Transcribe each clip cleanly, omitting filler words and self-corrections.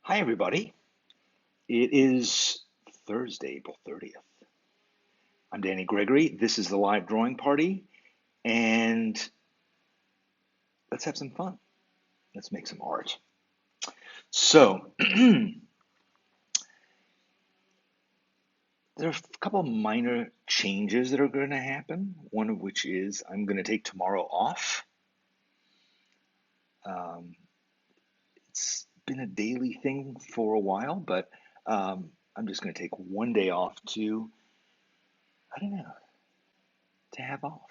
Hi, everybody. It is Thursday, April 30th. I'm Danny Gregory. This is the live drawing party, and let's have some fun. Let's make some art. So, there are a couple of minor changes that are going to happen, one of which is I'm going to take tomorrow off. It's been a daily thing for a while, but I'm just going to take one day off to, I don't know, to have off,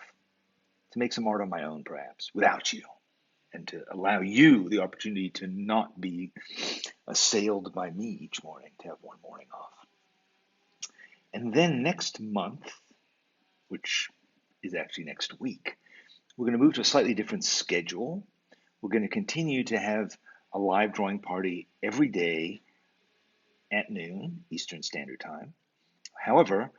to make some art on my own, perhaps, without you, and to allow you the opportunity to not be assailed by me each morning, to have one morning off. And then next month, which is actually next week, we're going to move to a slightly different schedule. We're going to continue to have a live drawing party every day at noon, Eastern Standard Time. However,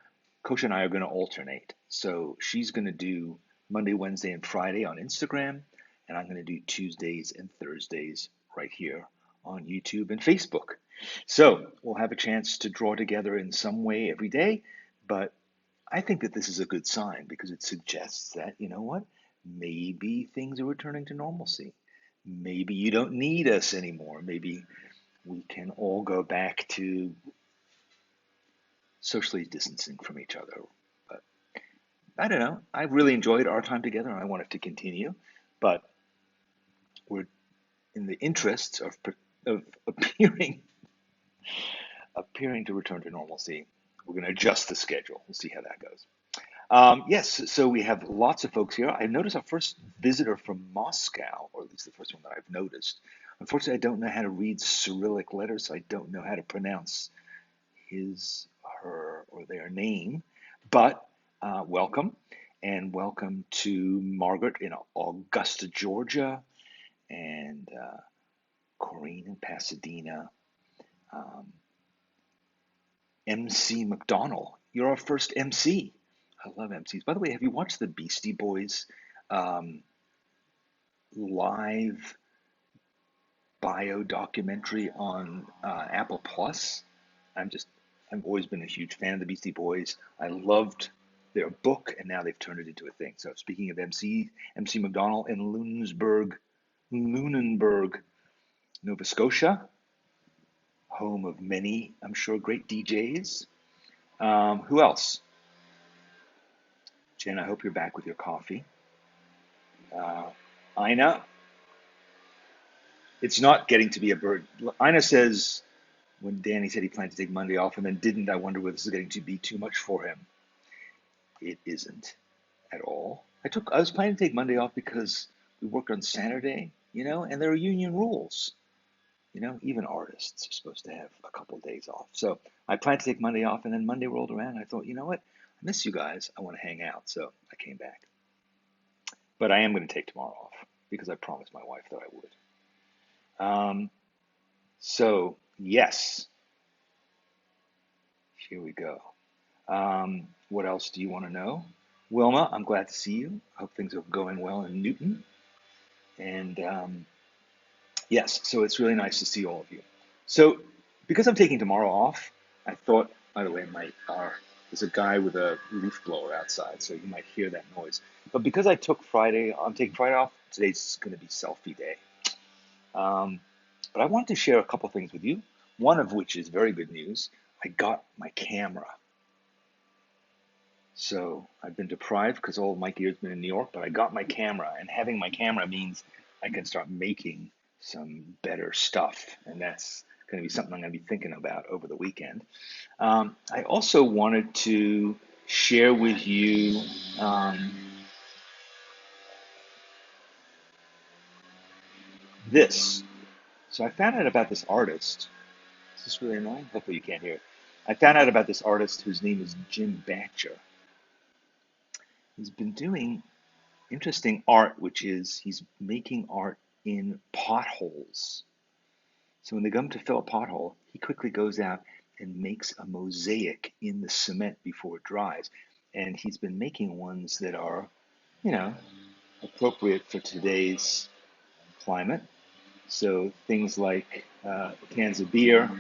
Coach and I are going to alternate. So she's going to do Monday, Wednesday, and Friday on Instagram, and I'm going to do Tuesdays and Thursdays right here on YouTube and Facebook. So we'll have a chance to draw together in some way every day, but I think that this is a good sign because it suggests that, you know what, maybe things are returning to normalcy. Maybe you don't need us anymore. Maybe we can all go back to socially distancing from each other. But I don't know. I really enjoyed our time together and I want it to continue. But we're in the interests of appearing to return to normalcy. We're going to adjust the schedule. We'll see how that goes. Yes, so we have lots of folks here. I noticed our first visitor from Moscow, or at least the first one that I've noticed. Unfortunately, I don't know how to read Cyrillic letters, so I don't know how to pronounce his, her, or their name. But welcome, and welcome to Margaret in Augusta, Georgia, and Corrine in Pasadena. MC McDonald, you're our first MC. I love MCs. By the way, have you watched the Beastie Boys um, live bio documentary on Apple Plus? I'm just, I've always been a huge fan of the Beastie Boys. I loved their book, and now they've turned it into a thing. So speaking of MC McDonald in Lunenburg, Nova Scotia, home of many, I'm sure, great DJs. Who else? Jen, I hope you're back with your coffee. Uh, Ina, it's not getting to be a bird. Ina says when Danny said he planned to take Monday off and then didn't, I wonder whether this is getting to be too much for him. It isn't at all. I was planning to take Monday off because we worked on Saturday, and there are union rules. Even artists are supposed to have a couple of days off. So I planned to take Monday off, and then Monday rolled around, and I thought, you know what? I miss you guys. I want to hang out. So I came back. But I am going to take tomorrow off because I promised my wife that I would. So, yes, here we go. What else do you want to know? Wilma, I'm glad to see you. Hope things are going well in Newton. And yes, so it's really nice to see all of you. So, because I'm taking tomorrow off, I thought, by the way, there's a guy with a leaf blower outside, so you might hear that noise. But because I'm taking Friday off, today's going to be selfie day. But I wanted to share a couple things with you, one of which is very good news. I got my camera. So I've been deprived because all of my gear's been in New York, but I got my camera, and having my camera means I can start making some better stuff, and that's going to be something I'm going to be thinking about over the weekend. I also wanted to share with you this. So I found out about this artist. Is this really annoying? Hopefully you can't hear it. I found out about this artist whose name is Jim Batcher. He's been doing interesting art, which is he's making art in potholes. So when they come to fill a pothole, he quickly goes out and makes a mosaic in the cement before it dries. And he's been making ones that are, you know, appropriate for today's climate. So things like cans of beer,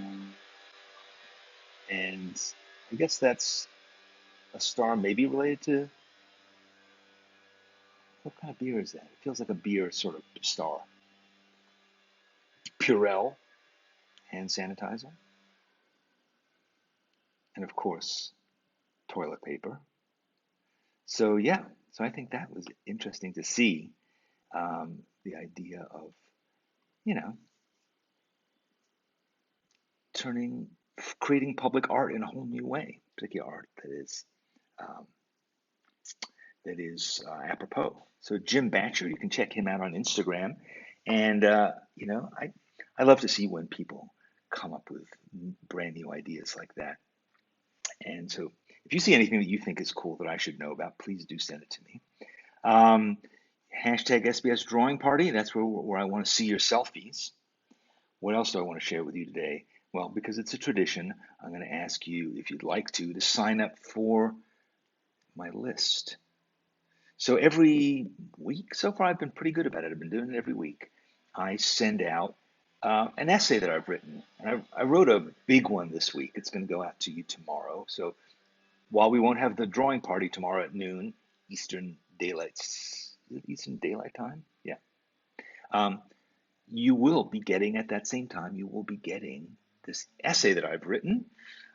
and I guess that's a star maybe related to what kind of beer is that? It feels like a beer sort of star. Purell hand sanitizer, and of course, toilet paper. So yeah, so I think that was interesting to see the idea of, you know, turning, creating public art in a whole new way, particular art um, that is apropos. So Jim Batcher, you can check him out on Instagram, and I love to see when people come up with brand new ideas like that. And so if you see anything that you think is cool that I should know about, please do send it to me. Um, Hashtag SBS Drawing Party. That's where I want to see your selfies. What else do I want to share with you today? Well, because it's a tradition, I'm going to ask you, if you'd like to sign up for my list. So every week, so far I've been pretty good about it. I've been doing it every week. I send out an essay that I've written. And I wrote a big one this week. It's going to go out to you tomorrow. So while we won't have the drawing party tomorrow at noon, Eastern Daylight Time? Yeah. Um, you will be getting, at that same time, you will be getting this essay that I've written.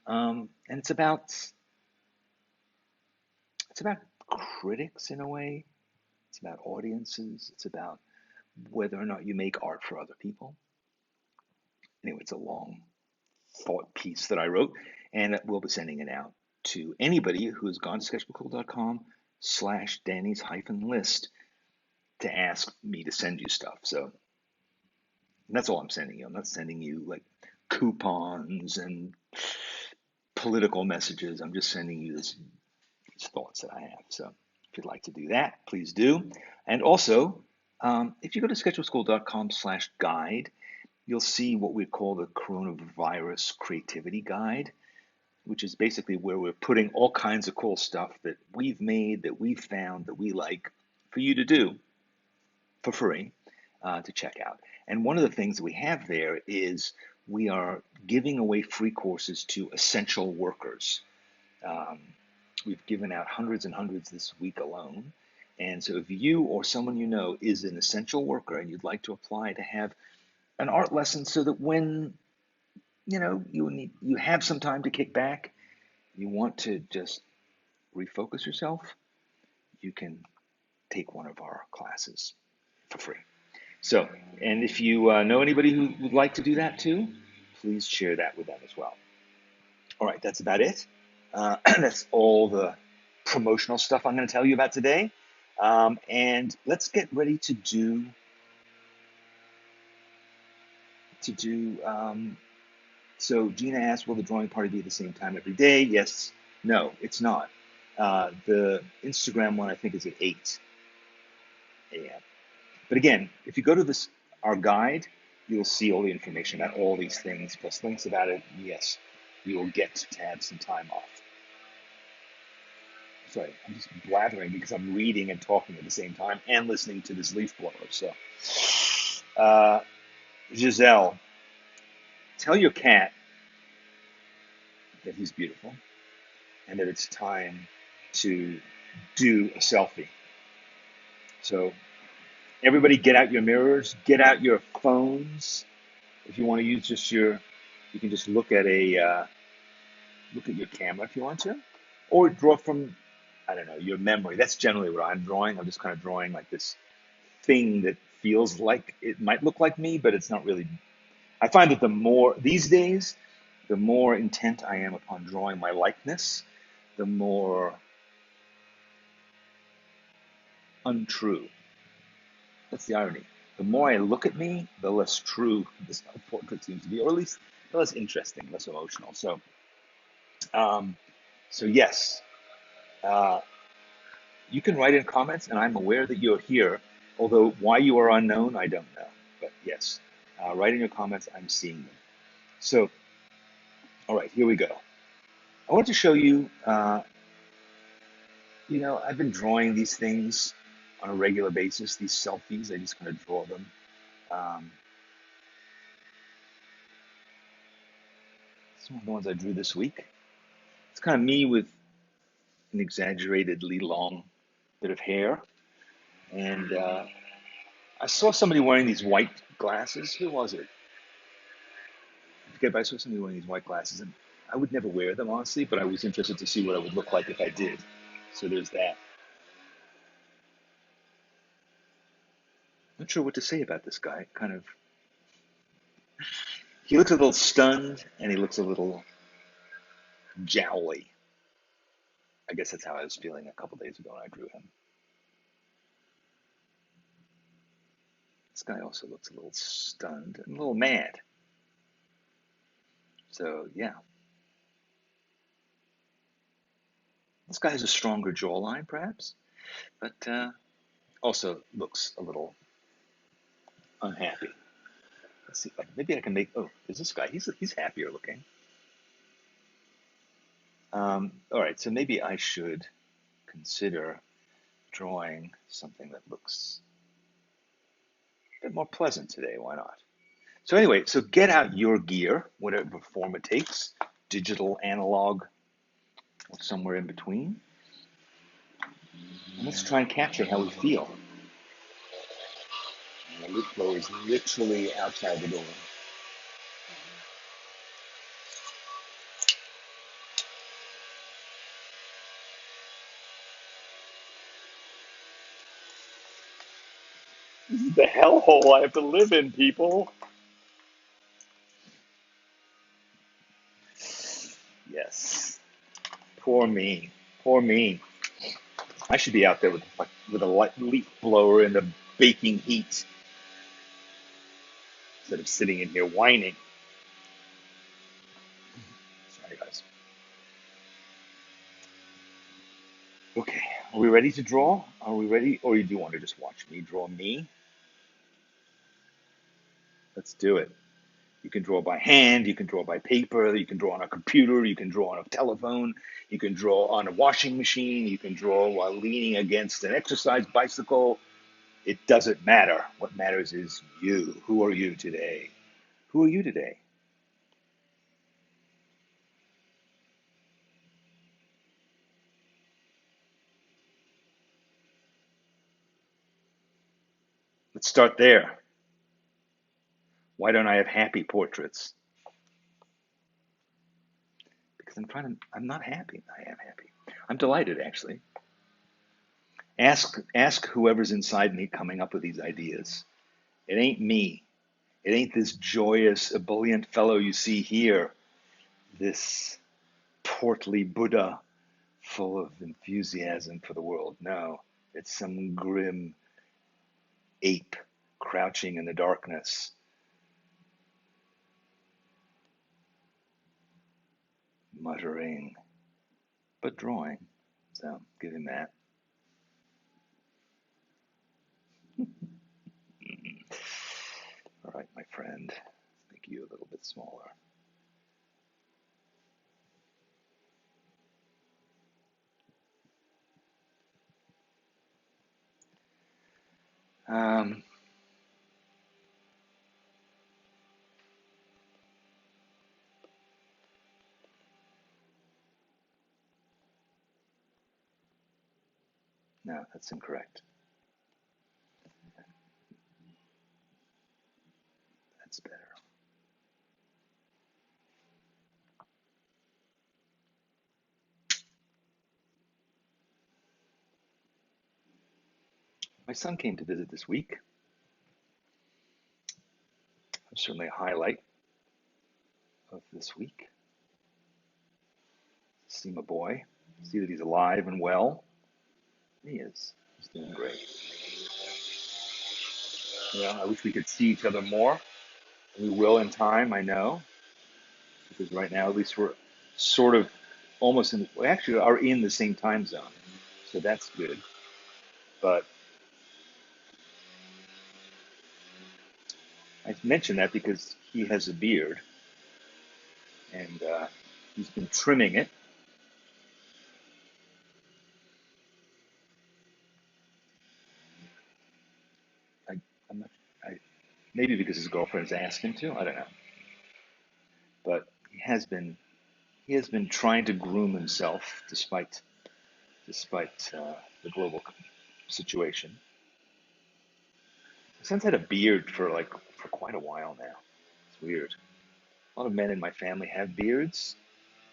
And it's about critics in a way. It's about audiences. It's about whether or not you make art for other people. Anyway, it's a long thought piece that I wrote, and we'll be sending it out to anybody who has gone to sketchbook.com/Danny's-list to ask me to send you stuff. So And that's all I'm sending you. I'm not sending you like coupons and political messages. I'm just sending you these thoughts that I have. So if you'd like to do that, please do. And also, if you go to sketchbook.com/guide, you'll see what we call the coronavirus creativity guide, which is basically where we're putting all kinds of cool stuff that we've made, that we've found, that we like for you to do for free to check out. And one of the things that we have there is we are giving away free courses to essential workers. Um, we've given out hundreds and hundreds this week alone. And so if you or someone you know is an essential worker and you'd like to apply to have an art lesson so that when you have some time to kick back, you want to just refocus yourself, you can take one of our classes for free. So, and if you know anybody who would like to do that too, please share that with them as well. All right, that's about it. That's all the promotional stuff I'm going to tell you about today. And let's get ready to do. So Gina asked, will the drawing party be at the same time every day? Yes. No, it's not. The Instagram one I think is at 8 a.m. But again, if you go to our guide, you'll see all the information about all these things, plus links about it. Yes, you will get to have some time off. Sorry, I'm just blathering because I'm reading and talking at the same time and listening to this leaf blower. So, Giselle, tell your cat that he's beautiful and that it's time to do a selfie. So, everybody get out your mirrors, get out your phones. If you want to use you can just look at your camera if you want to, or draw from, I don't know, your memory. That's generally what I'm drawing. I'm just kind of drawing like this thing that feels like it might look like me, but it's not really. I find that these days, the more intent I am upon drawing my likeness, the more untrue. That's the irony. The more I look at me, the less true this portrait seems to be, or at least the less interesting, less emotional. Um, so yes, uh, you can write in comments, and I'm aware that you're here. Although why you are unknown, I don't know. But yes, write in your comments. I'm seeing them. So, all right, here we go. I want to show you. I've been drawing these things on a regular basis. These selfies, I just kind of draw them. Um, Some of the ones I drew this week. It's kind of me with an exaggeratedly long bit of hair, and I saw somebody wearing these white glasses. Who was it? I forget, but I saw somebody wearing these white glasses, and I would never wear them, honestly, but I was interested to see what I would look like if I did. So there's that. Not sure what to say about this guy. Kind of, he looks a little stunned, and he looks a little jowly. I guess that's how I was feeling a couple days ago when I drew him. This guy also looks a little stunned and a little mad. So yeah, this guy has a stronger jawline, perhaps, but also looks a little unhappy. Let's see, maybe I can make. Oh, there's this guy. He's happier looking. All right, so maybe I should consider drawing something that looks a bit more pleasant today. Why not? So anyway, so get out your gear, whatever form it takes, digital, analog, or somewhere in between. And let's try and capture how we feel. And the leaf blower is literally outside the door. This is the hellhole I have to live in, people. Yes. Poor me. Poor me. I should be out there with a leaf blower in the baking heat. instead of sitting in here whining. Sorry, guys. Okay, are we ready to draw? Are we ready? Or you do want to just watch me draw me? Let's do it. You can draw by hand, you can draw by paper, you can draw on a computer, you can draw on a telephone, you can draw on a washing machine, you can draw while leaning against an exercise bicycle. It doesn't matter. What matters is you. Who are you today? Who are you today? Let's start there. Why don't I have happy portraits? Because I'm not happy. I am happy. I'm delighted, actually. Ask whoever's inside me coming up with these ideas. It ain't me. It ain't this joyous, ebullient fellow you see here, this portly Buddha full of enthusiasm for the world. No, it's some grim ape crouching in the darkness, muttering, but drawing. So give him that. All right, my friend. Let's make you a little bit smaller. Um, no, that's incorrect. That's better. My son came to visit this week. Certainly a highlight of this week. See my boy, see that he's alive and well. He is. He's doing great. Yeah, I wish we could see each other more. We will in time, I know, because right now at least we're sort of almost in. We actually are in the same time zone, so that's good. But I mention that because he has a beard, and he's been trimming it. I, I'm not. I, maybe because his girlfriend's asked him to. I don't know. But he has been trying to groom himself despite the global situation. Since had a beard for quite a while now. It's weird. A lot of men in my family have beards.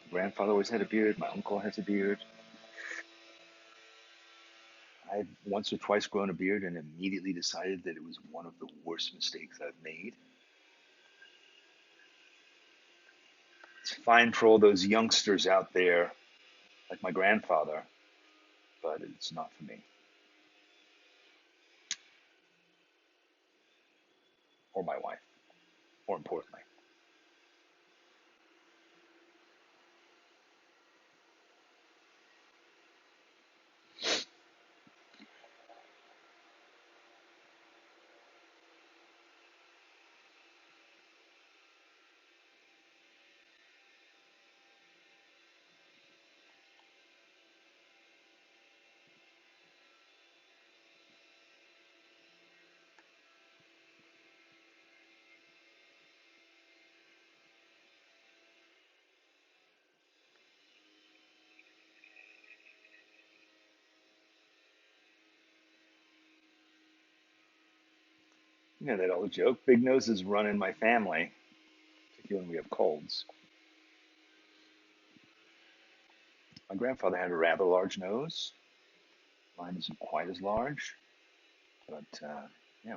My grandfather always had a beard. My uncle has a beard. I've once or twice grown a beard and immediately decided that it was one of the worst mistakes I've made. It's fine for all those youngsters out there, like my grandfather, but it's not for me or my wife, more importantly. You know that old joke, big noses run in my family, particularly when we have colds. My grandfather had a rather large nose. Mine isn't quite as large, but yeah,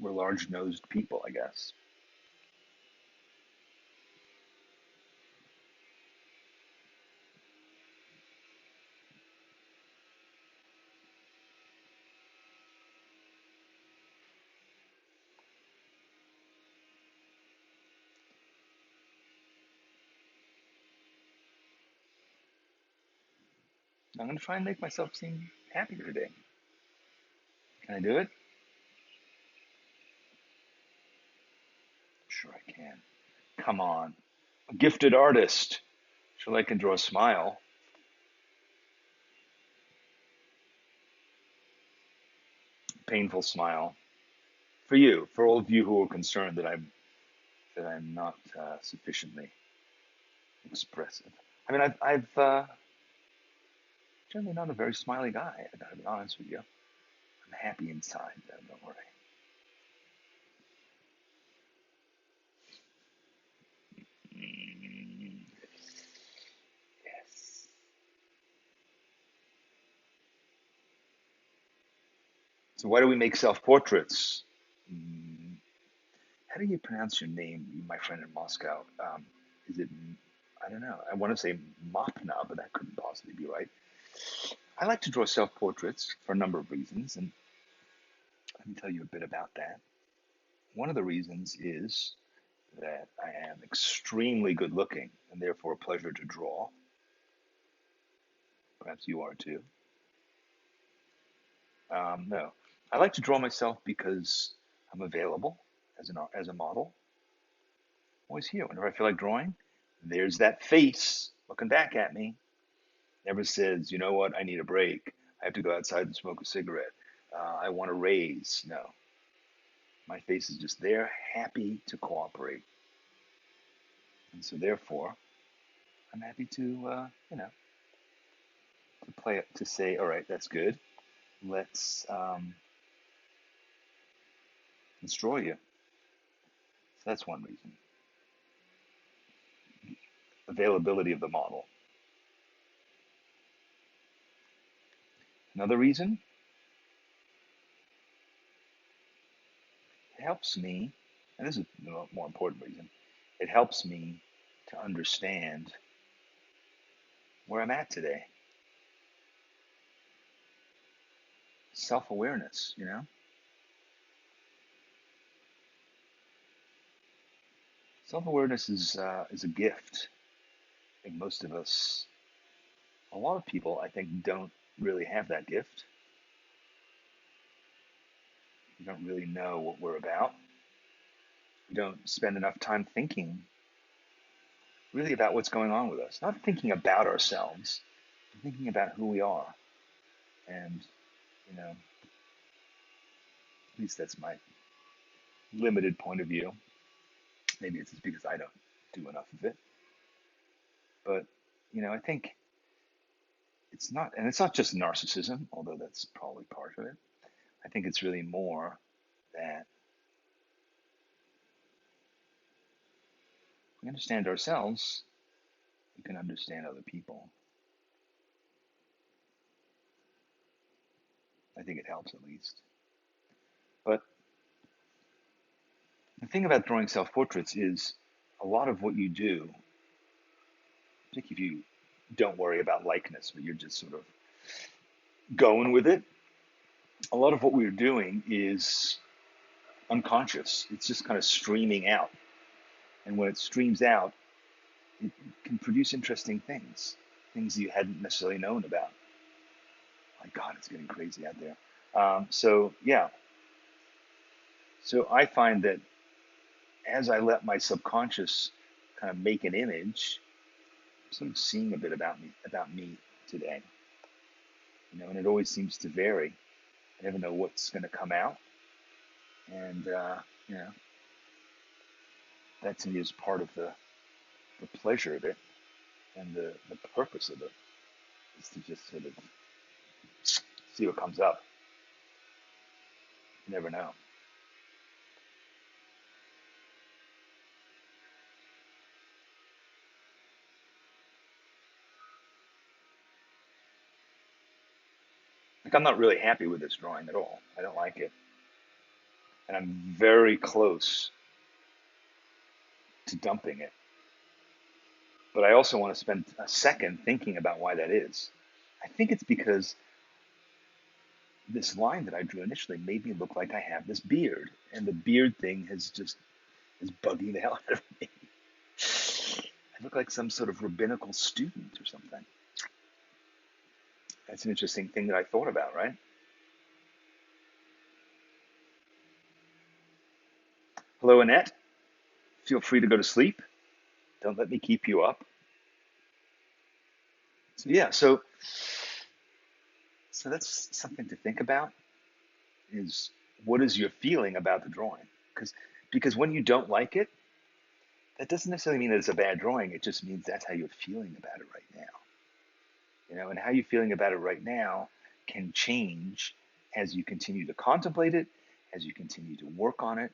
we're large-nosed people, I guess. So I'm going to try and make myself seem happier today. Can I do it? Sure I can. Come on. A gifted artist. Sure I can draw a smile. Painful smile. For you, for all of you who are concerned that I'm not sufficiently expressive. I mean, I've generally not a very smiley guy. I gotta be honest with you. I'm happy inside, though. Don't worry. Mm, yes. So why do we make self-portraits? Mm, how do you pronounce your name, my friend in Moscow? Is it? I don't know. I want to say Mapna, but that couldn't possibly be right. I like to draw self-portraits for a number of reasons, and let me tell you a bit about that. One of the reasons is that I am extremely good looking and therefore a pleasure to draw. Perhaps you are too. No, I like to draw myself because I'm available as a model. Always here whenever I feel like drawing. There's that face looking back at me. Never says, you know what, I need a break. I have to go outside and smoke a cigarette. I want to raise. No, my face is just there, happy to cooperate. And so therefore, I'm happy to, to play it, to say, all right, that's good. Let's let's draw you. So that's one reason. Availability of the model. Another reason, it helps me, and this is the more important reason, it helps me to understand where I'm at today. Self-awareness, you know? Self-awareness is a gift. I think most of us, a lot of people, I think, don't really have that gift. We don't really know what we're about. We don't spend enough time thinking really about what's going on with us. Not thinking about ourselves, but thinking about who we are. And, you know, at least that's my limited point of view. Maybe it's just because I don't do enough of it. But, I think it's not just narcissism, although that's probably part of it. I think it's really more that we understand ourselves, we can understand other people. I think it helps at least. But the thing about drawing self-portraits is a lot of what you do, particularly if you don't worry about likeness, but you're just sort of going with it, a lot of what we're doing is unconscious. It's just kind of streaming out. And when it streams out, it can produce interesting things you hadn't necessarily known about. My God, it's getting crazy out there. So yeah, so I find that as I let my subconscious kind of make an image, I'm sort of seeing a bit about me today. And it always seems to vary. I never know what's going to come out, and you know, that to me is part of the pleasure of it, and the purpose of it is to just sort of see what comes up. You never know. Like I'm not really happy with this drawing at all. I don't like it, and I'm very close to dumping it. But I also want to spend a second thinking about why that is. I think it's because this line that I drew initially made me look like I have this beard, and the beard thing is bugging the hell out of me. I look like some sort of rabbinical student or something. That's an interesting thing that I thought about, right? Hello, Annette. Feel free to go to sleep. Don't let me keep you up. So yeah, so that's something to think about is what is your feeling about the drawing? Because when you don't like it, that doesn't necessarily mean that it's a bad drawing. It just means that's how you're feeling about it right now. And how you're feeling about it right now can change as you continue to contemplate it, as you continue to work on it,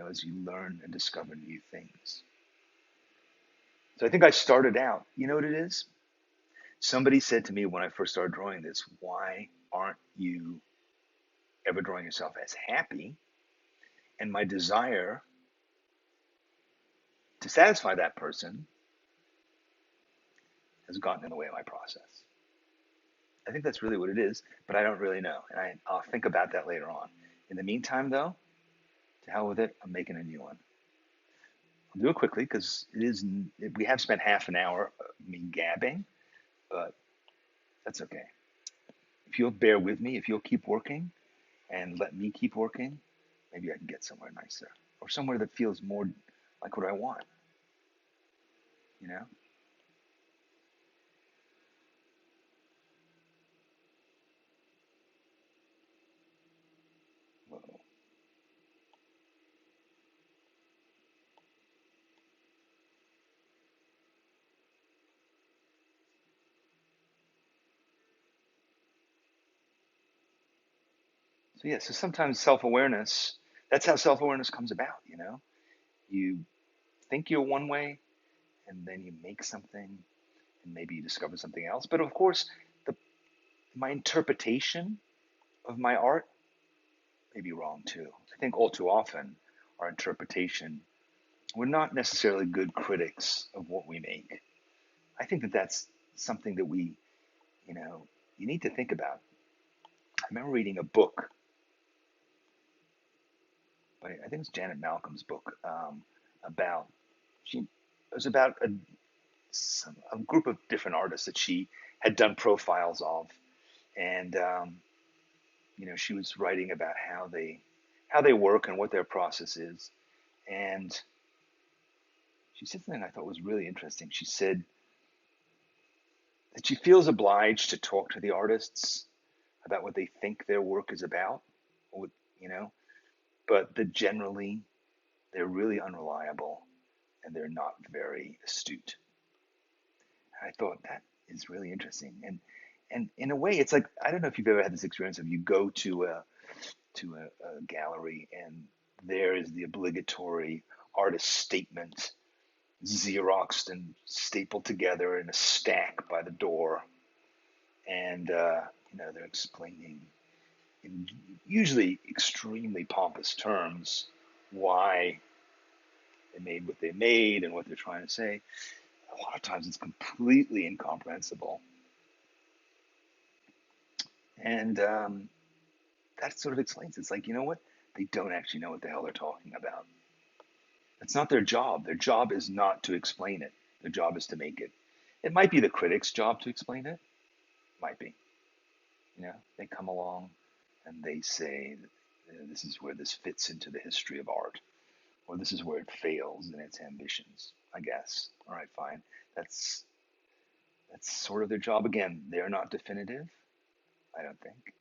as you learn and discover new things. So I think I started out, you know what it is? Somebody said to me when I first started drawing this, why aren't you ever drawing yourself as happy? And my desire to satisfy that person has gotten in the way of my process. I think that's really what it is, but I don't really know. And I'll think about that later on. In the meantime, though, to hell with it, I'm making a new one. I'll do it quickly because we have spent half an hour me gabbing, but that's okay. If you'll bear with me, if you'll keep working and let me keep working, maybe I can get somewhere nicer or somewhere that feels more like what I want, you know? Whoa. So yeah, so sometimes self-awareness, that's how self-awareness comes about, You think you're one way and then you make something and maybe you discover something else. But of course, the my interpretation of my art may be wrong too. I think all too often our interpretation, we're not necessarily good critics of what we make. I think that that's something that you know, you need to think about. I remember reading a book by, I think it's Janet Malcolm's book, about, she, it was about a group of different artists that she had done profiles of. And, she was writing about how they work and what their process is. And she said something I thought was really interesting. She said that she feels obliged to talk to the artists about what they think their work is about, or, you know, but that generally they're really unreliable and they're not very astute. And I thought that is really interesting. And in a way, it's like, I don't know if you've ever had this experience of you go to a gallery and there is the obligatory artist statement Xeroxed and stapled together in a stack by the door, and they're explaining in usually extremely pompous terms why they made what they made and what they're trying to say. A lot of times it's completely incomprehensible, and that sort of explains it. It's like, you know what? They don't actually know what the hell they're talking about. It's not their job. Their job is not to explain it. Their job is to make it. It might be the critic's job to explain it. Might be. They come along and they say, this is where this fits into the history of art, or this is where it fails in its ambitions, I guess. All right, fine. That's sort of their job. Again, they're not definitive, I don't think.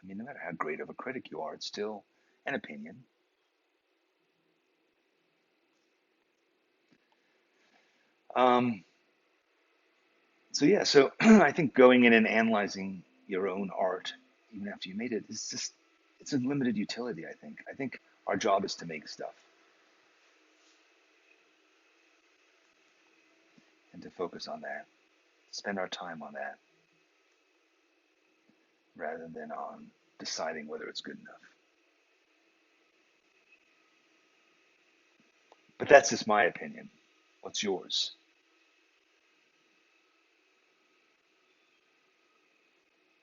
I mean, no matter how great of a critic you are, it's still an opinion. Um, so yeah, so I think going in and analyzing your own art, even after you made it, is just, it's a limited utility, I think. I think our job is to make stuff and to focus on that, spend our time on that rather than on deciding whether it's good enough. But that's just my opinion. What's yours?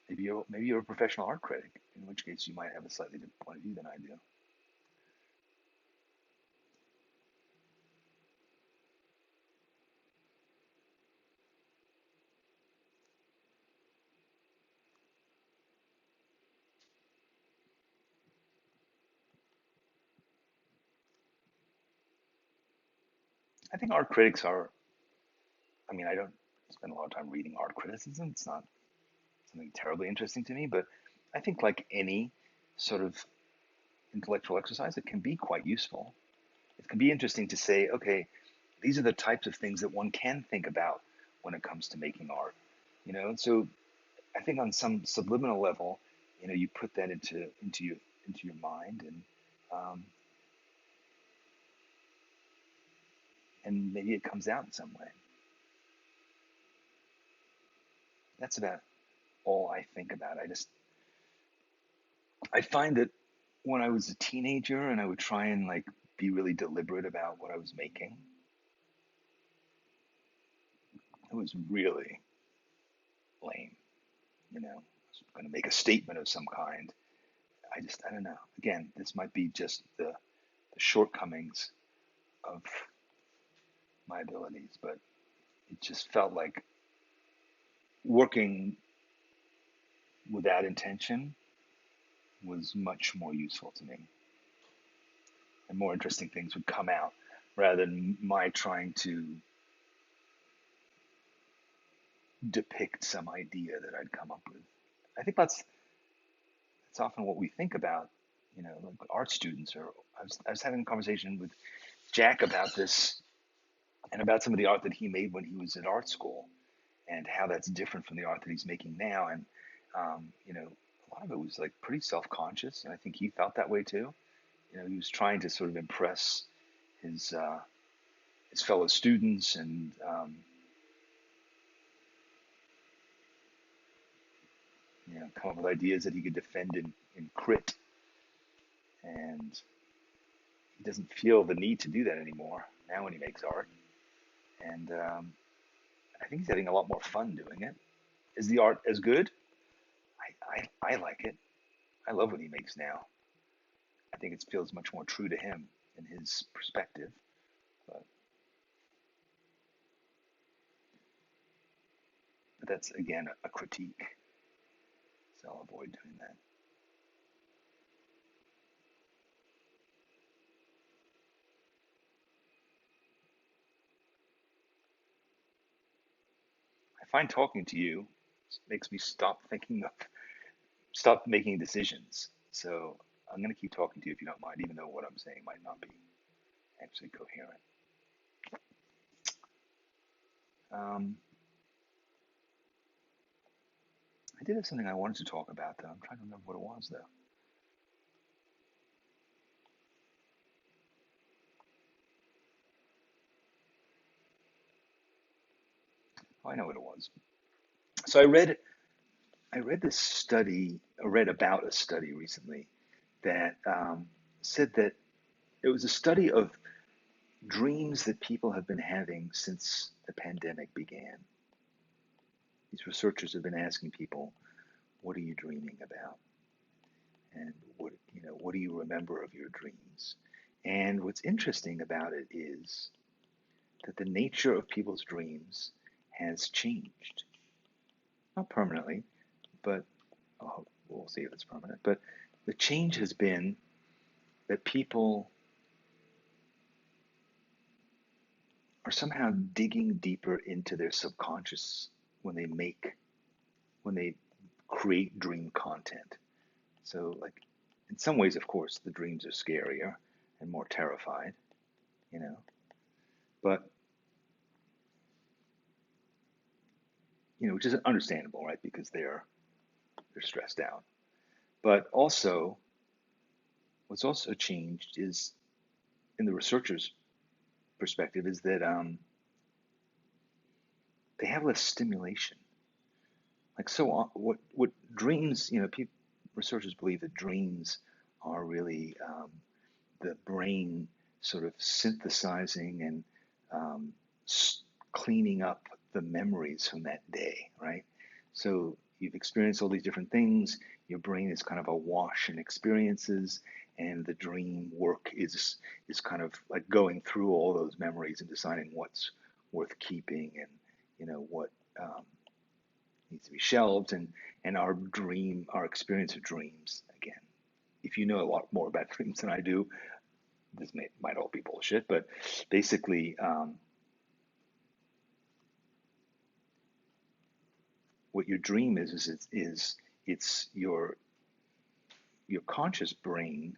Maybe you're a professional art critic, in which case you might have a slightly different point of view than I do. I think art critics are, I mean, I don't spend a lot of time reading art criticism. It's not something terribly interesting to me, but I think like any sort of intellectual exercise, it can be quite useful. It can be interesting to say, okay, these are the types of things that one can think about when it comes to making art. And so I think on some subliminal level, you put that into your mind, um, and maybe it comes out in some way. That's about all I think about. I find that when I was a teenager and I would try and like be really deliberate about what I was making, it was really lame. I was going to make a statement of some kind. I don't know. Again, this might be just the shortcomings of my abilities, but it just felt like working without intention was much more useful to me, and more interesting things would come out rather than my trying to depict some idea that I'd come up with. I think that's often what we think about, like art students. Or I was having a conversation with Jack about this and about some of the art that he made when he was at art school, and how that's different from the art that he's making now. And a lot of it was like pretty self-conscious, and I think he felt that way too. He was trying to sort of impress his uh, his fellow students, and come up with ideas that he could defend in crit. And he doesn't feel the need to do that anymore now when he makes art. And I think he's having a lot more fun doing it. Is the art as good? I like it. I love what he makes now. I think it feels much more true to him and his perspective. But that's again a critique, so I'll avoid doing that. I find talking to you makes me stop making decisions. So I'm going to keep talking to you if you don't mind, even though what I'm saying might not be actually coherent. Um, I did have something I wanted to talk about, though. I'm trying to remember what it was, though. Oh, I know what it was. So I read this study, I read about a study recently that said that it was a study of dreams that people have been having since the pandemic began. These researchers have been asking people, "What are you dreaming about?" And what do you remember of your dreams? And what's interesting about it is that the nature of people's dreams has changed. Not permanently, but we'll see if it's permanent. But the change has been that people are somehow digging deeper into their subconscious when they when they create dream content. So, like, in some ways, of course, the dreams are scarier and more terrified, you know, but which is understandable, right? Because they're stressed out. But also, what's also changed is, in the researchers' perspective, is that they have less stimulation. Like, so what dreams, researchers believe that dreams are really the brain sort of synthesizing and um, cleaning up the memories from that day, right? So you've experienced all these different things. Your brain is kind of awash in experiences, and the dream work is kind of like going through all those memories and deciding what's worth keeping, and what um, needs to be shelved. And our experience of dreams, again, if you know a lot more about dreams than I do, this might all be bullshit, but basically, what your dream is it's your conscious brain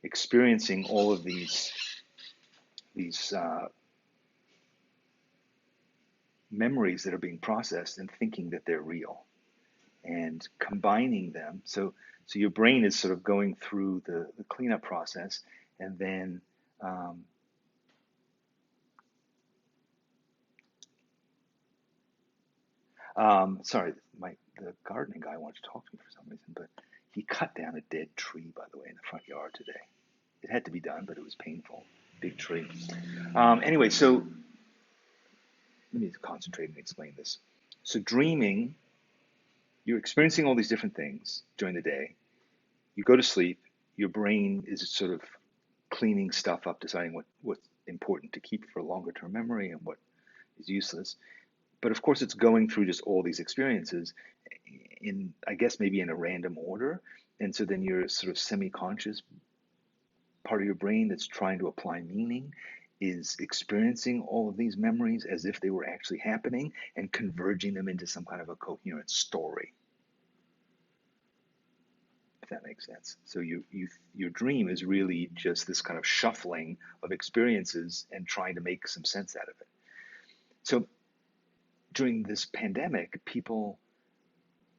experiencing all of these memories that are being processed and thinking that they're real and combining them. So your brain is sort of going through the cleanup process, and then um, sorry, the gardening guy wanted to talk to me for some reason, but he cut down a dead tree, by the way, in the front yard today. It had to be done, but it was painful. Big tree. Anyway, so let me concentrate and explain this. So dreaming, you're experiencing all these different things during the day. You go to sleep, your brain is sort of cleaning stuff up, deciding what's important to keep for longer term memory and what is useless. But of course, it's going through just all these experiences in, I guess, maybe in a random order. And so then your sort of semi conscious part of your brain that's trying to apply meaning is experiencing all of these memories as if they were actually happening and converging them into some kind of a coherent story, if that makes sense. So your dream is really just this kind of shuffling of experiences and trying to make some sense out of it. So during this pandemic, people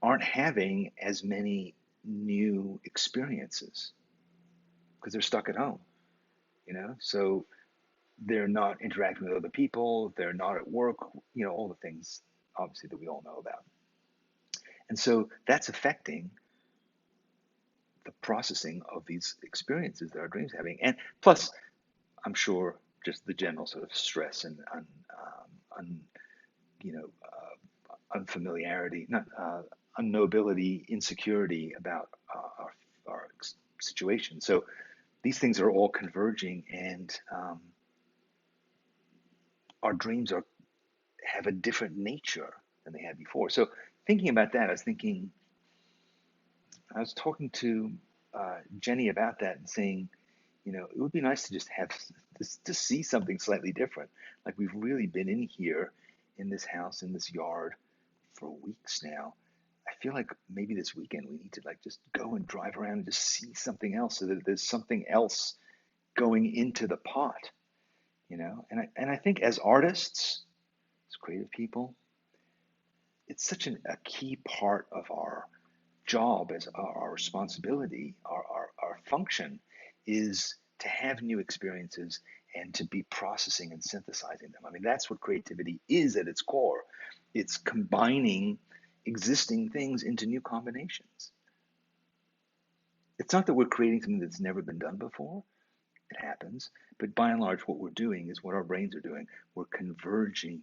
aren't having as many new experiences because they're stuck at home, So they're not interacting with other people, they're not at work, all the things obviously that we all know about. And so that's affecting the processing of these experiences that our dreams are having. And plus, I'm sure just the general sort of stress and un, you know, unfamiliarity, not unknowability, insecurity about our situation. So these things are all converging, and our dreams have a different nature than they had before. So thinking about that, I was talking to Jenny about that and saying, it would be nice to just have to see something slightly different. Like we've really been in here, in this house, in this yard, for weeks now. I feel like maybe this weekend we need to like just go and drive around and just see something else, so that there's something else going into the pot. And I think as artists, as creative people, it's such a key part of our job, as our responsibility, our function is to have new experiences and to be processing and synthesizing them. I mean, that's what creativity is at its core. It's combining existing things into new combinations. It's not that we're creating something that's never been done before. It happens. But by and large, what we're doing is what our brains are doing. We're converging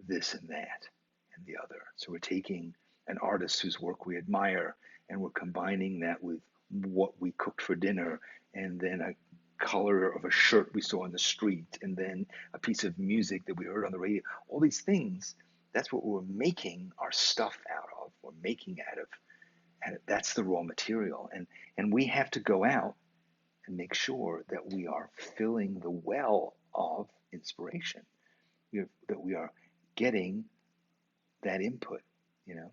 this and that and the other. So we're taking an artist whose work we admire and we're combining that with what we cooked for dinner, and then a color of a shirt we saw on the street, and then a piece of music that we heard on the radio. All these things, that's what we're making our stuff out of. We're making out of, and that's the raw material. And we have to go out and make sure that we are filling the well of inspiration, that we are getting that input, you know.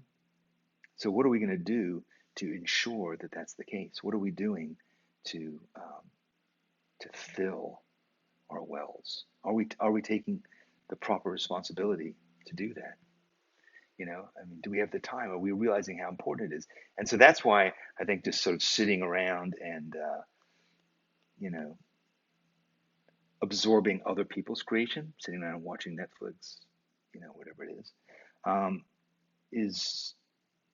So what are we going to do to ensure that that's the case? What are we doing to to fill our wells? Are we taking the proper responsibility to do that? I mean, do we have the time? Are we realizing how important it is? And so that's why I think just sort of sitting around and you know absorbing other people's creation, sitting around watching Netflix, whatever it um, is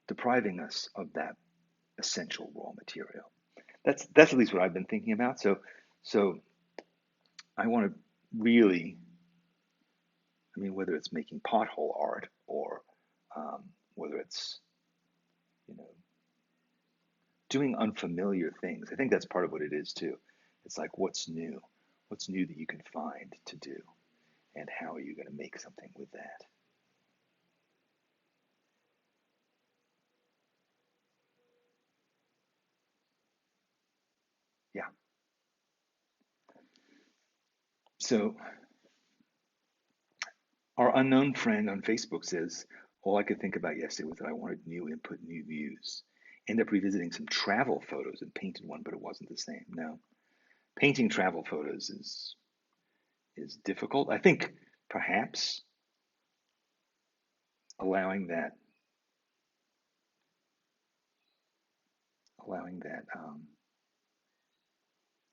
depriving us of that essential raw material. That's at least what I've been thinking about. So I want to really, I mean, whether it's making pothole art or whether it's you know doing unfamiliar things. I think that's part of what it is too. It's like what's new that you can find to do, and how are you going to make something with that? Yeah. So our unknown friend on Facebook says, All I could think about yesterday was that I wanted new input, new views. End up revisiting some travel photos and painted one, but it wasn't the same. No, painting travel photos is difficult. I think perhaps allowing that allowing that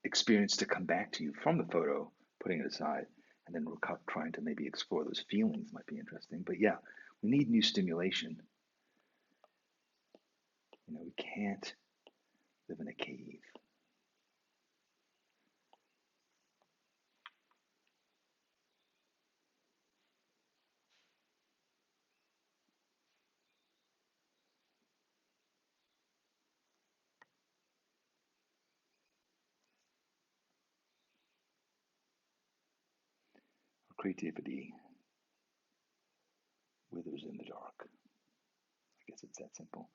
experience to come back to you from the photo, putting it aside, and then trying to maybe explore those feelings might be interesting. But yeah, we need new stimulation. We can't live in a cave. Our creativity withers in the dark. I guess it's that simple.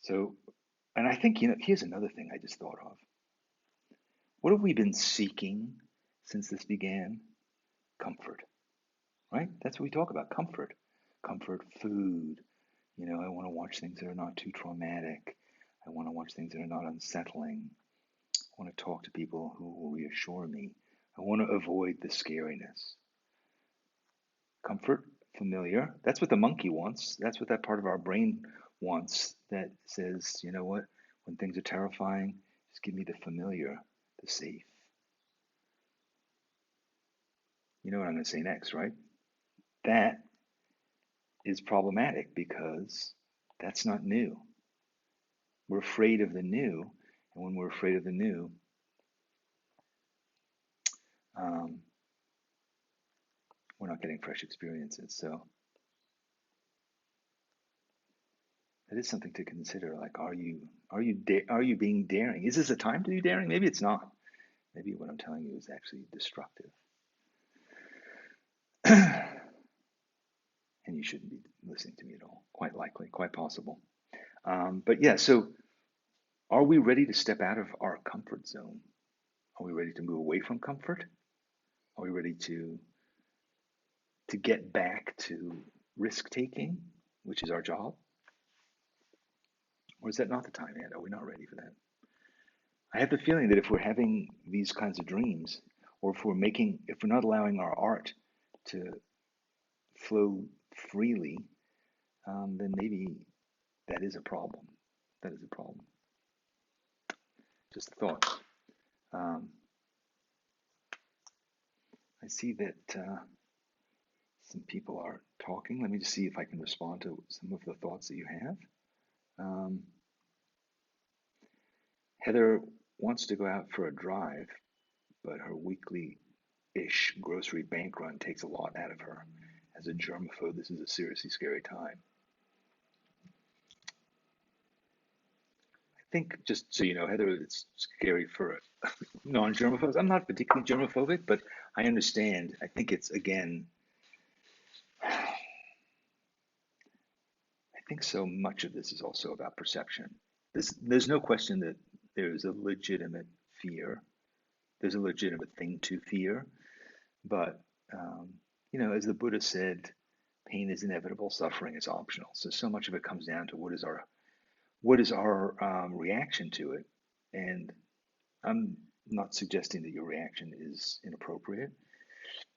So, and I think, here's another thing I just thought of. What have we been seeking since this began? Comfort, right? That's what we talk about, comfort. Comfort, food. I want to watch things that are not too traumatic. I want to watch things that are not unsettling. I want to talk to people who will reassure me. I want to avoid the scariness. Comfort, familiar. That's what the monkey wants. That's what that part of our brain wants that says, you know what, when things are terrifying, just give me the familiar, the safe. You know what I'm going to say next, right? That is problematic because that's not new. We're afraid of the new. And when we're afraid of the new, um, we're not getting fresh experiences. So that is something to consider. Like, are you being daring? Is this a time to be daring? Maybe it's not. Maybe what I'm telling you is actually destructive. And you shouldn't be listening to me at all. Quite likely, quite possible. But yeah, so are we ready to step out of our comfort zone? Are we ready to move away from comfort? Are we ready to get back to risk taking, which is our job? Or is that not the time yet? Are we not ready for that? I have the feeling that if we're having these kinds of dreams, or if we're not allowing our art to flow freely, then maybe that is a problem. That is a problem. Just a thought. Um, I see that some people are talking. Let me just see if I can respond to some of the thoughts that you have. Um, Heather wants to go out for a drive, but her weekly-ish grocery bank run takes a lot out of her. As a germaphobe, this is a seriously scary time. I think, just so you know, Heather, it's scary for non-germaphobes. I'm not particularly germaphobic, but I understand. I think it's, again, I think so much of this is also about perception. There's no question that there's a legitimate fear. There's a legitimate thing to fear. But, um, as the Buddha said, pain is inevitable, suffering is optional. So much of it comes down to what is our reaction to it. And I'm not suggesting that your reaction is inappropriate,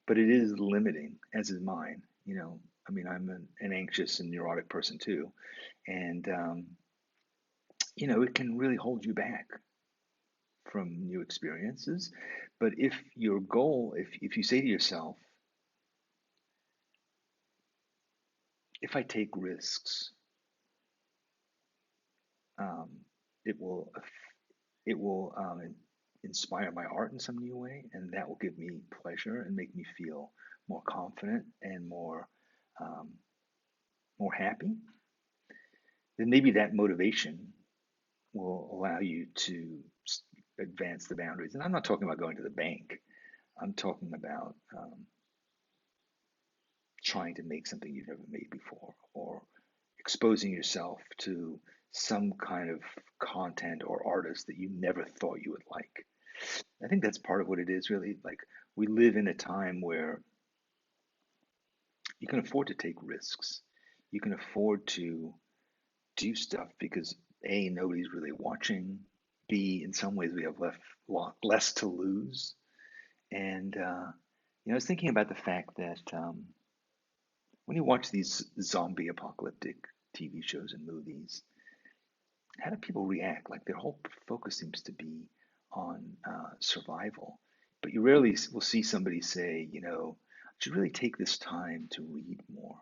but it is limiting, as is mine. I mean, I'm an anxious and neurotic person too, and it can really hold you back from new experiences. But if your goal, if you say to yourself, if I take risks, um, it will it will inspire my art in some new way, and that will give me pleasure and make me feel more confident and um, more happy. Then maybe that motivation will allow you to advance the boundaries. And I'm not talking about going to the bank. I'm talking about trying to make something you've never made before, or exposing yourself to some kind of content or artist that you never thought you would like. I think that's part of what it is, really. Like, we live in a time where you can afford to take risks. you can afford to do stuff because A, nobody's really watching. B, in some ways we have less to lose. And I was thinking about the fact that when you watch these zombie apocalyptic TV shows and movies, how do people react? Like their whole focus seems to be on survival, but you rarely will see somebody say, I should really take this time to read more.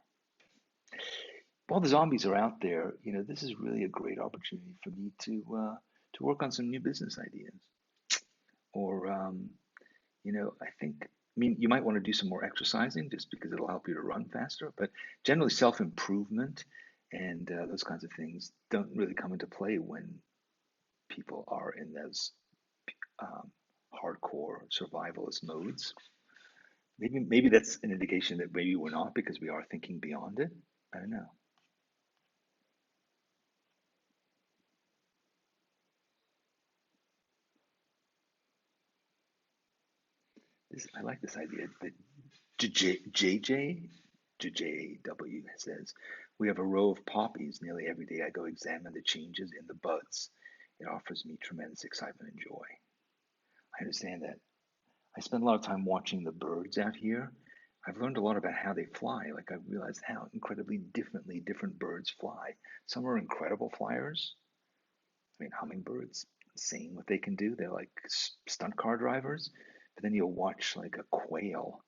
While the zombies are out there, this is really a great opportunity for me to work on some new business ideas. Or, I mean, you might want to do some more exercising just because it'll help you to run faster. But generally, self-improvement and those kinds of things don't really come into play when people are in those um, hardcore survivalist modes. Maybe that's an indication that maybe we're not because we are thinking beyond it. I don't know. I like this idea that JJW says, we have a row of poppies. Nearly every day I go examine the changes in the buds. It offers me tremendous excitement and joy. I understand that. I spend a lot of time watching the birds out here. I've learned a lot about how they fly. Like I've realized how incredibly differently different birds fly. Some are incredible flyers. I mean, hummingbirds, seeing what they can do. They're like stunt car drivers. But then you'll watch like a quail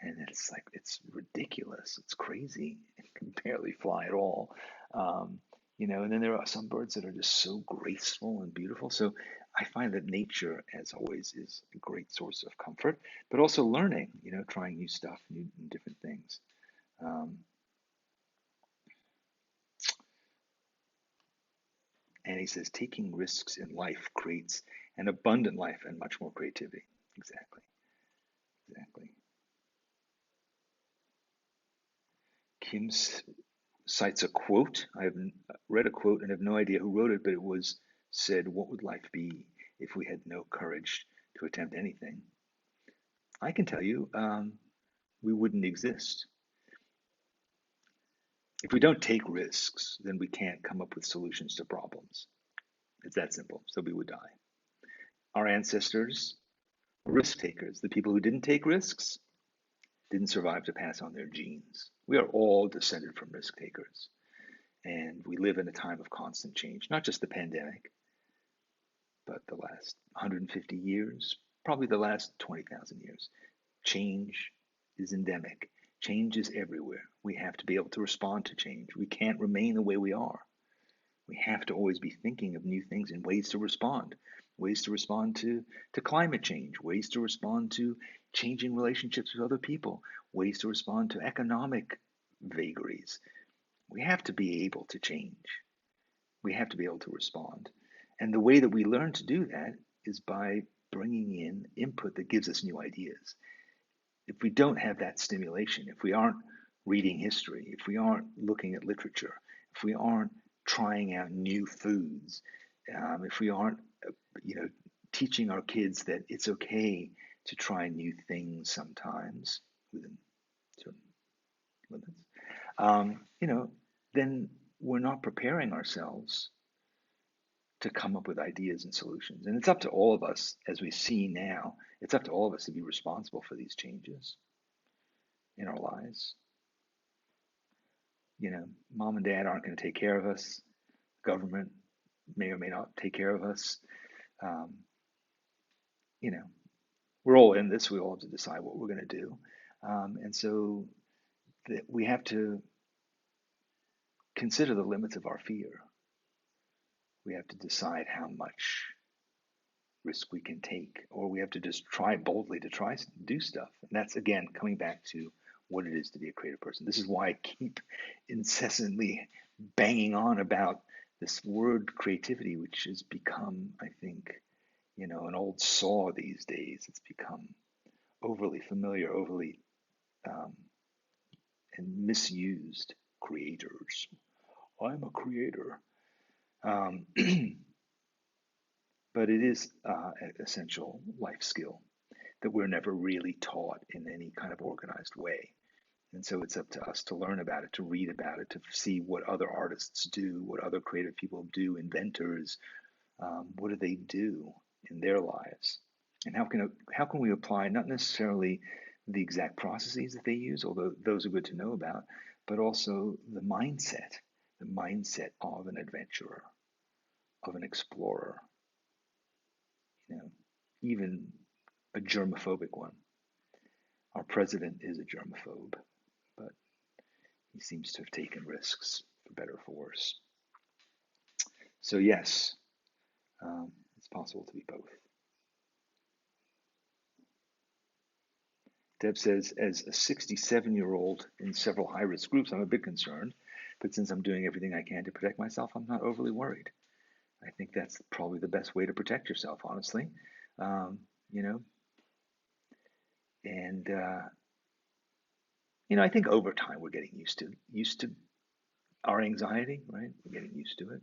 and it's like it's ridiculous. It's crazy. It can barely fly at all. Um, and then there are some birds that are just so graceful and beautiful. So I find that nature, as always, is a great source of comfort, but also learning. Trying new stuff, new different things. Um, and he says taking risks in life creates an abundant life and much more creativity. Exactly, exactly. Kim cites a quote. I've read a quote and have no idea who wrote it, but it was said, "What would life be if we had no courage to attempt anything?" I can tell you, we wouldn't exist. If we don't take risks, then we can't come up with solutions to problems. It's that simple. So we would die. Our ancestors were risk takers. The people who didn't take risks didn't survive to pass on their genes. We are all descended from risk takers. And we live in a time of constant change, not just the pandemic, but the last 150 years, probably the last 20,000 years. Change is endemic. Change is everywhere. We have to be able to respond to change. We can't remain the way we are. We have to always be thinking of new things and ways to respond to climate change, ways to respond to changing relationships with other people, ways to respond to economic vagaries. We have to be able to change. We have to be able to respond. And the way that we learn to do that is by bringing in input that gives us new ideas. If we don't have that stimulation, if we aren't reading history, if we aren't looking at literature, if we aren't trying out new foods, if we aren't, you know, teaching our kids that it's okay to try new things sometimes within certain limits, um, you know, then we're not preparing ourselves to come up with ideas and solutions. And it's up to all of us, as we see now, it's up to all of us to be responsible for these changes in our lives. Mom and dad aren't going to take care of us. Government may or may not take care of us. Um, you know, we're all in this. We all have to decide what we're going to do. And so we have to consider the limits of our fear. We have to decide how much risk we can take, or we have to just try boldly to try to do stuff. And that's again coming back to what it is to be a creative person. This is why I keep incessantly banging on about this word creativity, which has become, I think, an old saw these days. It's become overly familiar, overly um, and misused. Creators. I'm a creator. Um, but it is an essential life skill that we're never really taught in any kind of organized way. And so it's up to us to learn about it, to read about it, to see what other artists do, what other creative people do, inventors, what do they do in their lives, and how can we apply not necessarily the exact processes that they use, although those are good to know about, but also the mindset of an adventurer, of an explorer, you know, even a germophobic one. Our president is a germaphobe, but he seems to have taken risks for better or for worse. So yes, it's possible to be both. Deb says, as a 67-year-old in several high-risk groups, I'm a bit concerned, but since I'm doing everything I can to protect myself, I'm not overly worried. I think that's probably the best way to protect yourself, honestly. You know, and I think over time we're getting used to our anxiety, right? We're getting used to it.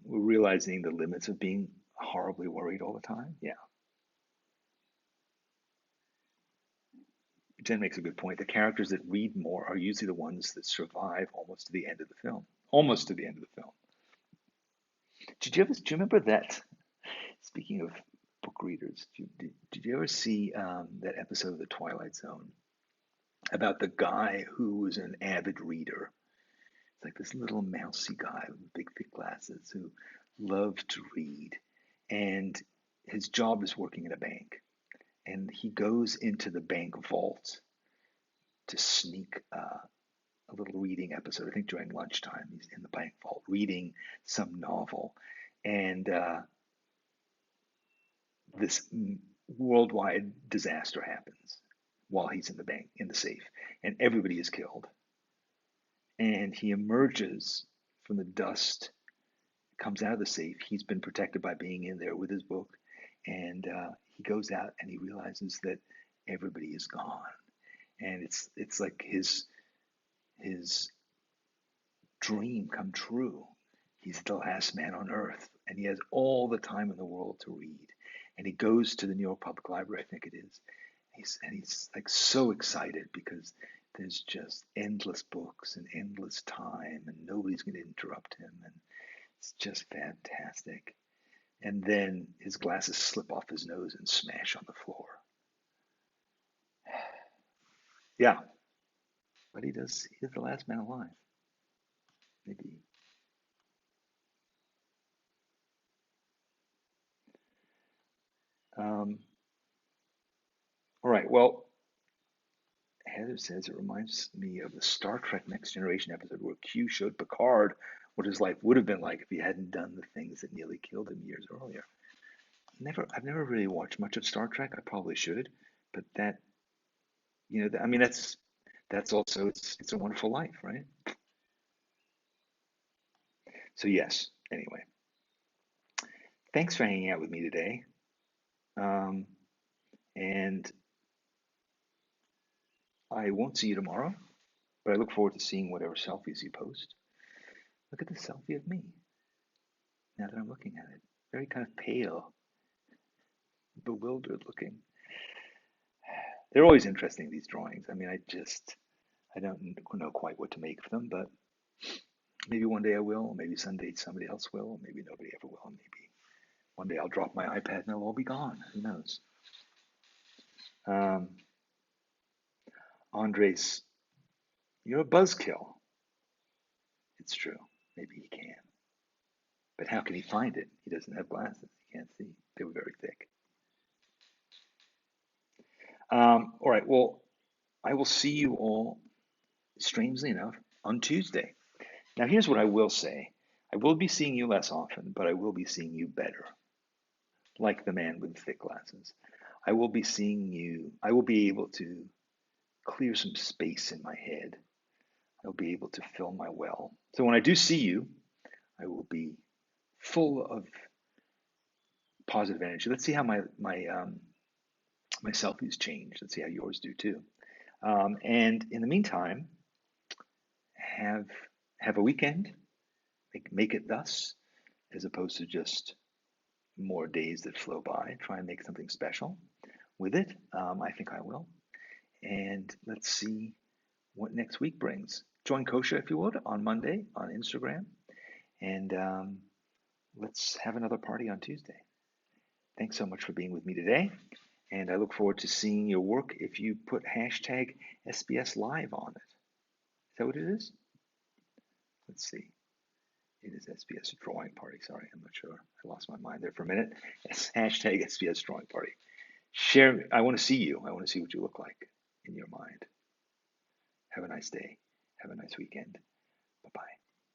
We're realizing the limits of being horribly worried all the time. Yeah. Jen makes a good point. The characters that read more are usually the ones that survive almost to the end of the film. Almost to the end of the film. Do you remember that? Speaking of book readers, did you ever see that episode of The Twilight Zone about the guy who was an avid reader? It's like this little mousy guy with big thick glasses who loved to read, and his job is working in a bank, and he goes into the bank vault to sneak a little reading episode. I think during lunchtime, he's in the bank vault reading some novel, and this worldwide disaster happens while he's in the bank, in the safe, and everybody is killed. And he emerges from the dust, comes out of the safe. He's been protected by being in there with his book, and he goes out and he realizes that everybody is gone, and it's like his dream come true. He's the last man on earth, and he has all the time in the world to read. And he goes to the New York Public Library, I think it is. He's like so excited because there's just endless books and endless time, and nobody's going to interrupt him, and it's just fantastic. And then his glasses slip off his nose and smash on the floor. Yeah, but he does. He's the last man alive. Maybe. Um, all right. Well, Heather says it reminds me of the Star Trek Next Generation episode where Q showed Picard what his life would have been like if he hadn't done the things that nearly killed him years earlier. I've never really watched much of Star Trek. I probably should, but that, I mean, that's also it's a Wonderful Life, right? So yes. Anyway, thanks for hanging out with me today, um, and I won't see you tomorrow, but I look forward to seeing whatever selfies you post. Look at the selfie of me now that I'm looking at it. Very kind of pale, bewildered looking. They're always interesting, these drawings. I mean, I don't know quite what to make of them, but maybe one day I will. Maybe someday somebody else will. Maybe nobody ever will. Maybe one day I'll drop my iPad and they'll all be gone. Who knows? Um, Andres, you're a buzzkill. It's true. Maybe he can. But how can he find it? He doesn't have glasses. He can't see. They were very thick. All right. Well, I will see you all, strangely enough, on Tuesday. Now, here's what I will say. I will be seeing you less often, but I will be seeing you better, like the man with thick glasses. I will be seeing you. I will be able to clear some space in my head. I'll be able to fill my well. So when I do see you, I will be full of positive energy. Let's see how my selfies change. Let's see how yours do too. And in the meantime, have have a weekend. Make it thus, as opposed to just more days that flow by. Try and make something special with it. I think I will. And let's see. what next week brings. Join Kosha, if you would, on Monday on Instagram. And let's have another party on Tuesday. Thanks so much for being with me today. And I look forward to seeing your work if you put hashtag SBS Live on it. Is that what it is? Let's see. It is SBS Drawing Party. Sorry, I'm not sure. I lost my mind there for a minute. It's hashtag SBS Drawing Party. Share. I want to see you. I want to see what you look like in your mind. Have a nice day. Have a nice weekend. Bye-bye.